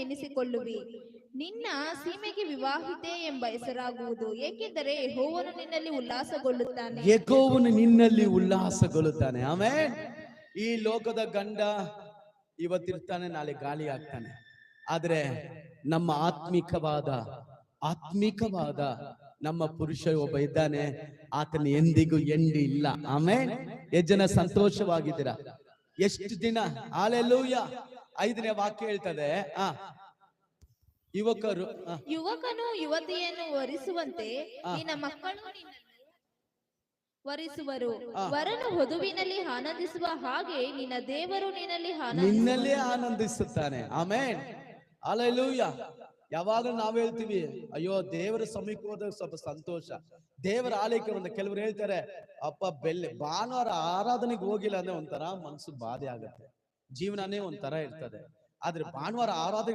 ಎನಿಸಿಕೊಳ್ಳುವಿ. ನಿನ್ನ ಸೀಮೆಗೆ ವಿವಾಹಿತೆ ಎಂಬ ಹೆಸರಾಗುವುದು, ಏಕೆಂದರೆ ಯೆಹೋವನು ನಿನ್ನಲ್ಲಿ ಉಲ್ಲಾಸಗೊಳ್ಳುತ್ತಾನೆ. ಯೆಹೋವನು ನಿನ್ನಲ್ಲಿ ಉಲ್ಲಾಸಗೊಳ್ಳುತ್ತಾನೆ. ಆಮೆನ್. ಈ ಲೋಕದ ಗಂಡ ಇವತ್ತಿರ್ತಾನೆ, ನಾಳೆ ಗಾಳಿ ಆಗ್ತಾನೆ. ಆದ್ರೆ ನಮ್ಮ ಆತ್ಮಿಕವಾದ ನಮ್ಮ ಪುರುಷ ಒಬ್ಬ ಇದ್ದಾನೆ, ಆತನ ಎಂದಿಗೂ ಎಂಡಿ ಇಲ್ಲ. ಆಮೆನ್. ಎಷ್ಟು ಜನ ಸಂತೋಷವಾಗಿದ್ದೀರಾ? ಎಷ್ಟು ದಿನ ಹಲ್ಲೆಲೂಯಾ. 5ನೇ ವಾಕ್ಯ ಹೇಳ್ತದೆ, ಯುವಕನು ಯುವತಿಯನ್ನು ವರಿಸುವಂತೆ ನಿನ್ನ ಮಕ್ಕಳು ನಿನ್ನನ್ನು ವರಿಸುವರು. ವರನು ವಧುವಿನಲ್ಲಿ ಆನಂದಿಸುವ ಹಾಗೆ ನಿನ್ನ ದೇವರು ನಿನ್ನಲ್ಲಿ ಆನಂದಿಸುತ್ತಾನೆ. ಆಮೆನ್. ಹಲ್ಲೆಲೂಯಾ. ಯಾವಾಗ ನಾವ್ ಹೇಳ್ತೀವಿ, ಅಯ್ಯೋ ದೇವರ ಸಮೀಪ ಹೋದಾಗ ಸ್ವಲ್ಪ ಸಂತೋಷ, ದೇವರ ಆಲಯಕ್ಕೆ ಬಂದ. ಕೆಲವರು ಹೇಳ್ತಾರೆ, ಅಪ್ಪ ಭಾನುವಾರ ಆರಾಧನೆಗೆ ಹೋಗಿಲ್ಲ ಅಂದ್ರೆ ಒಂಥರ ಮನಸ್ಸು ಬಾಧೆ ಆಗತ್ತೆ, ಜೀವನನೇ ಒಂಥರ ಇರ್ತದೆ. ಆದ್ರೆ ಭಾನುವಾರ ಆರಾಧನೆ